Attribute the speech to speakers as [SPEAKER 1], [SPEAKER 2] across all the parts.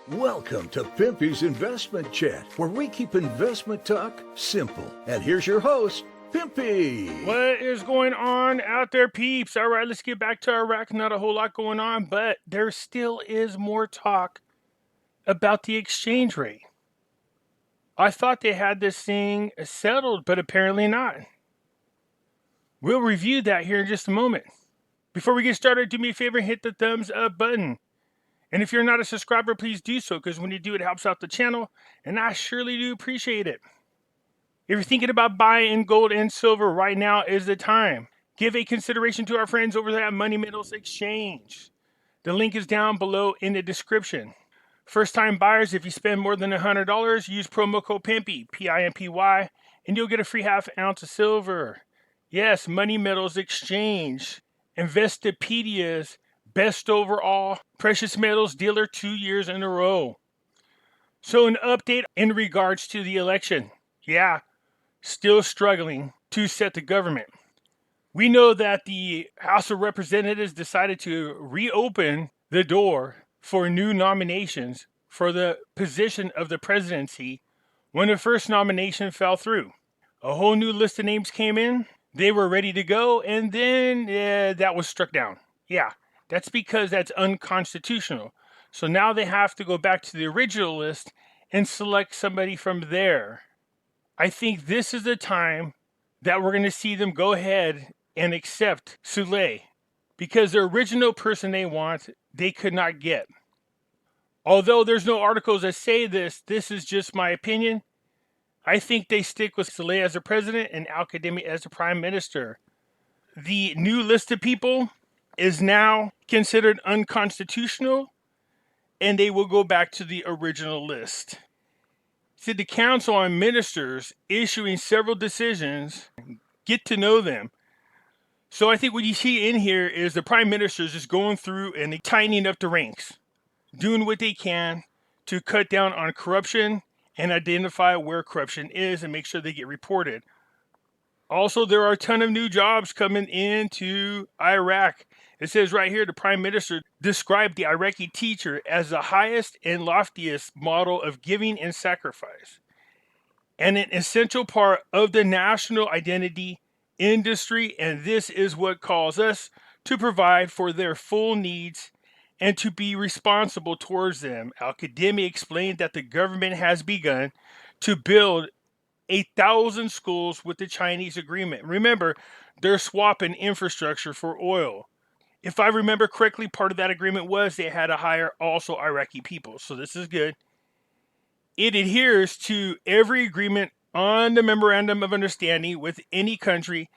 [SPEAKER 1] Welcome to Pimpy's Investment Chat, where we keep investment talk simple. And here's your host, Pimpy.
[SPEAKER 2] What is going on out there, peeps? All right, let's get back to Iraq. Not a whole lot going on, but there still is more talk about the exchange rate. I thought they had this thing settled, but apparently not. We'll review that here in just a moment. Before we get started, do me a favor and hit the thumbs up button. And if you're not a subscriber, please do so, because when you do, it helps out the channel, and I surely do appreciate it. If you're thinking about buying gold and silver, right now is the time. Give a consideration to our friends over at Money Metals Exchange. The link is down below in the description. First-time buyers, if you spend more than $100, use promo code Pimpy, P-I-M-P-Y, and you'll get a free half ounce of silver. Yes, Money Metals Exchange. Investopedia's best overall precious metals dealer 2 years in a row. So an update in regards to the election. Yeah, still struggling to set the government. We know that the House of Representatives decided to reopen the door for new nominations for the position of the presidency when the first nomination fell through. A whole new list of names came in. They were ready to go, and then that was struck down. Yeah, that's because that's unconstitutional. So now they have to go back to the original list and select somebody from there. I think this is the time that we're going to see them go ahead and accept Soleil, because the original person they want, they could not get. Although there's no articles that say this is just my opinion. I think they stick with Soleil as the president and Al-Kadhimi as the prime minister. The new list of people is now considered unconstitutional, and they will go back to the original list. See, the Council on Ministers issuing several decisions, get to know them. So I think what you see in here is the prime minister is just going through and tightening up the ranks, doing what they can to cut down on corruption and identify where corruption is and make sure they get reported. Also, there are a ton of new jobs coming into Iraq. It says right here, the prime minister described the Iraqi teacher as the highest and loftiest model of giving and sacrifice, and an essential part of the national identity industry, and this is what calls us to provide for their full needs and to be responsible towards them. Al-Kadhimi explained that the government has begun to build 1,000 schools with the Chinese agreement. Remember, they're swapping infrastructure for oil. If I remember correctly, part of that agreement was they had to hire also Iraqi people. So this is good. It adheres to every agreement on the Memorandum of Understanding with any country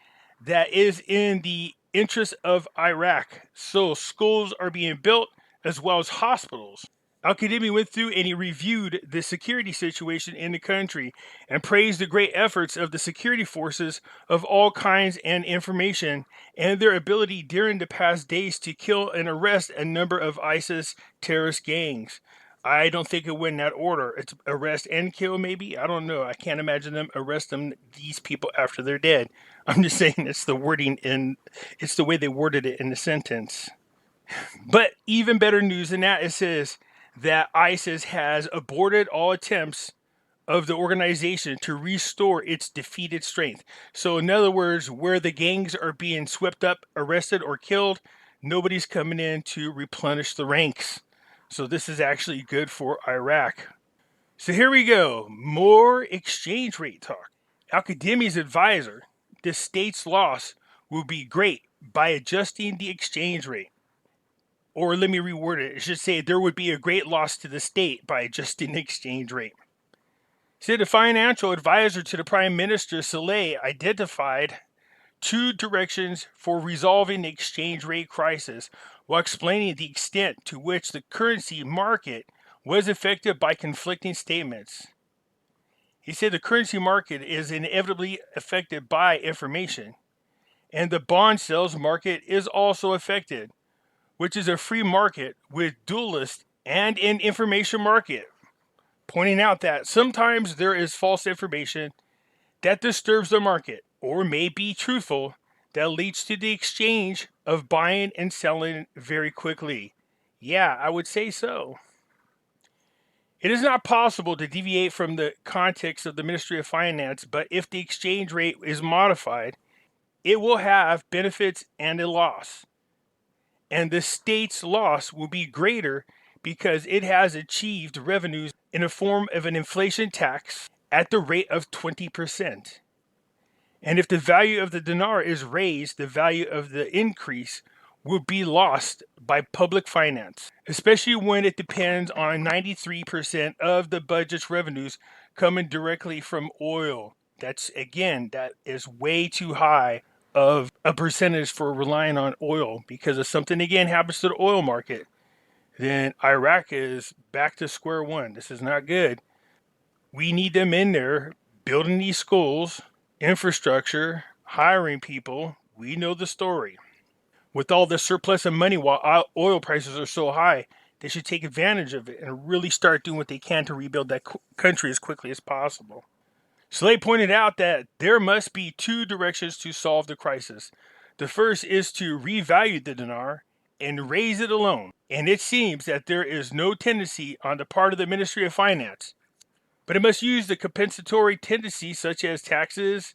[SPEAKER 2] that is in the interest of Iraq. So schools are being built as well as hospitals. Al-Kadhimi went through and he reviewed the security situation in the country and praised the great efforts of the security forces of all kinds and information and their ability during the past days to kill and arrest a number of ISIS terrorist gangs. I don't think it went in that order. It's arrest and kill, maybe? I don't know. I can't imagine them arresting these people after they're dead. I'm just saying it's the wording and it's the way they worded it in the sentence. But even better news than that, it says that ISIS has aborted all attempts of the organization to restore its defeated strength. So in other words, where the gangs are being swept up, arrested, or killed, nobody's coming in to replenish the ranks. So this is actually good for Iraq. So here we go. More exchange rate talk. Al-Kadhimi's advisor, the state's loss will be great by adjusting the exchange rate. Or let me reword it. It should say there would be a great loss to the state by adjusting the exchange rate. So the financial advisor to the Prime Minister, Soleil, identified 2 directions for resolving the exchange rate crisis while explaining the extent to which the currency market was affected by conflicting statements. He said the currency market is inevitably affected by information, and the bond sales market is also affected, which is a free market with dualists and an information market, pointing out that sometimes there is false information that disturbs the market or may be truthful that leads to the exchange of buying and selling very quickly. Yeah, I would say so. It is not possible to deviate from the context of the Ministry of Finance, but if the exchange rate is modified, it will have benefits and a loss. And the state's loss will be greater because it has achieved revenues in the form of an inflation tax at the rate of 20%. And if the value of the dinar is raised, the value of the increase will be lost by public finance, especially when it depends on 93% of the budget's revenues coming directly from oil. That is way too high of a percentage for relying on oil, because if something again happens to the oil market, then Iraq is back to square one. This is not good. We need them in there building these schools, infrastructure, hiring people. We know the story. With all the surplus of money while oil prices are so high, they should take advantage of it and really start doing what they can to rebuild that country as quickly as possible. Slade pointed out that there must be two directions to solve the crisis. The first is to revalue the dinar and raise it alone. And it seems that there is no tendency on the part of the Ministry of Finance, but it must use the compensatory tendencies such as taxes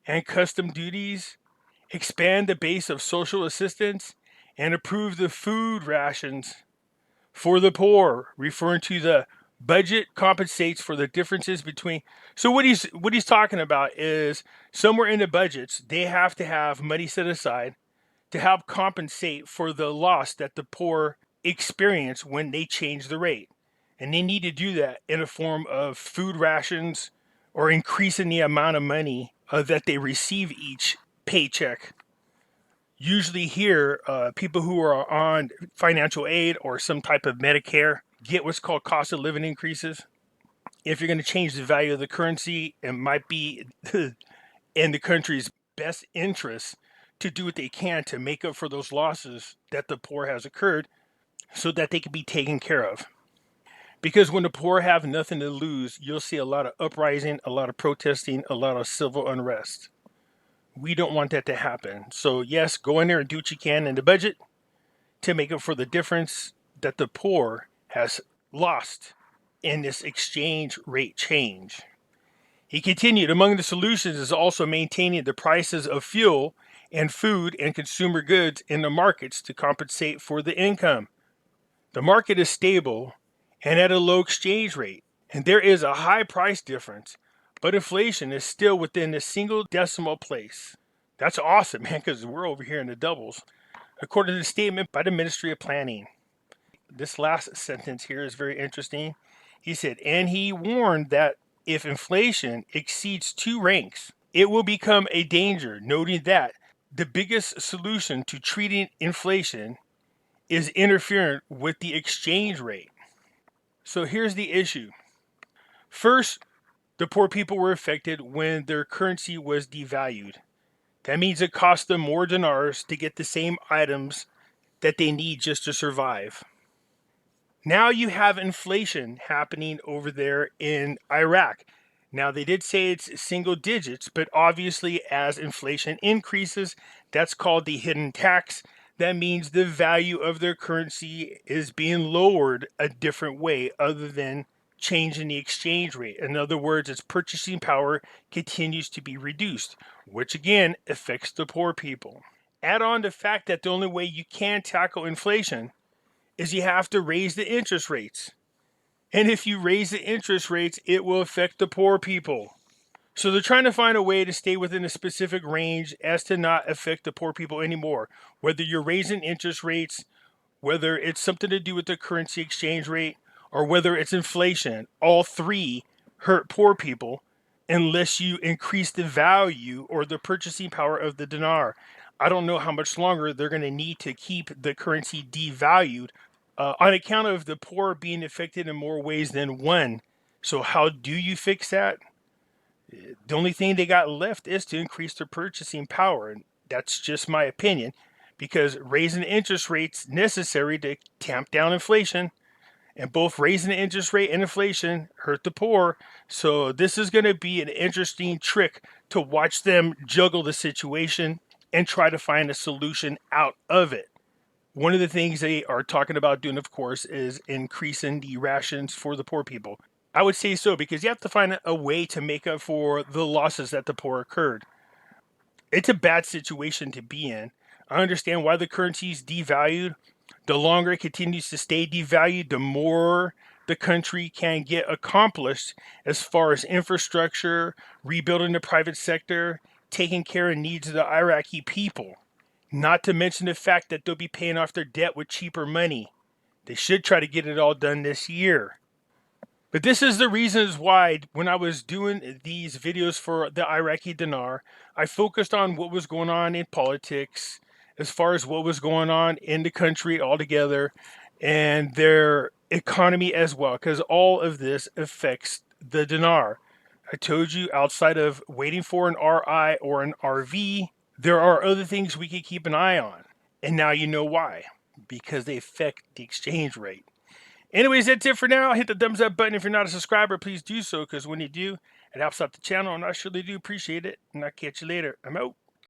[SPEAKER 2] and custom duties, expand the base of social assistance, and approve the food rations for the poor, referring to the budget compensates for the differences between. So what he's talking about is somewhere in the budgets they have to have money set aside to help compensate for the loss that the poor experience when they change the rate. And they need to do that in a form of food rations or increasing the amount of money that they receive each paycheck. Usually here, people who are on financial aid or some type of Medicare get what's called cost of living increases. If you're going to change the value of the currency, it might be in the country's best interest to do what they can to make up for those losses that the poor has occurred so that they can be taken care of. Because when the poor have nothing to lose, you'll see a lot of uprising, a lot of protesting, a lot of civil unrest. We don't want that to happen. So yes, go in there and do what you can in the budget to make up for the difference that the poor has lost in this exchange rate change. He continued, among the solutions is also maintaining the prices of fuel and food and consumer goods in the markets to compensate for the income. The market is stable and at a low exchange rate, and there is a high price difference, but inflation is still within the single decimal place. That's awesome, man, because we're over here in the doubles, according to the statement by the Ministry of Planning. This last sentence here is very interesting. He said, and he warned that if inflation exceeds 2 ranks, it will become a danger, noting that the biggest solution to treating inflation is interfering with the exchange rate. So here's the issue. First, the poor people were affected when their currency was devalued. That means it cost them more dinars to get the same items that they need just to survive. Now you have inflation happening over there in Iraq. Now, they did say it's single digits, but obviously as inflation increases, that's called the hidden tax. That means the value of their currency is being lowered a different way other than changing the exchange rate. In other words, its purchasing power continues to be reduced, which again affects the poor people. Add on the fact that the only way you can tackle inflation is you have to raise the interest rates. And if you raise the interest rates, it will affect the poor people. So they're trying to find a way to stay within a specific range as to not affect the poor people anymore. Whether you're raising interest rates, whether it's something to do with the currency exchange rate, or whether it's inflation, all three hurt poor people unless you increase the value or the purchasing power of the dinar. I don't know how much longer they're going to need to keep the currency devalued on account of the poor being affected in more ways than one. So how do you fix that? The only thing they got left is to increase their purchasing power. And that's just my opinion, because raising the interest rates necessary to tamp down inflation, and both raising the interest rate and inflation hurt the poor. So this is going to be an interesting trick to watch them juggle the situation and try to find a solution out of it. One of the things they are talking about doing, of course, is increasing the rations for the poor people. I would say so, because you have to find a way to make up for the losses that the poor occurred. It's a bad situation to be in. I understand why the currency is devalued. The longer it continues to stay devalued, the more the country can get accomplished as far as infrastructure, rebuilding the private sector, taking care of needs of the Iraqi people. Not to mention the fact that they'll be paying off their debt with cheaper money. They should try to get it all done this year. But this is the reasons why when I was doing these videos for the Iraqi Dinar, I focused on what was going on in politics, as far as what was going on in the country altogether, and their economy as well, because all of this affects the dinar. I told you, outside of waiting for an RI or an RV, there are other things we could keep an eye on. And now you know why. Because they affect the exchange rate. Anyways, that's it for now. Hit the thumbs up button if you're not a subscriber. Please do so, because when you do, it helps out the channel, and I surely do appreciate it. And I'll catch you later. I'm out.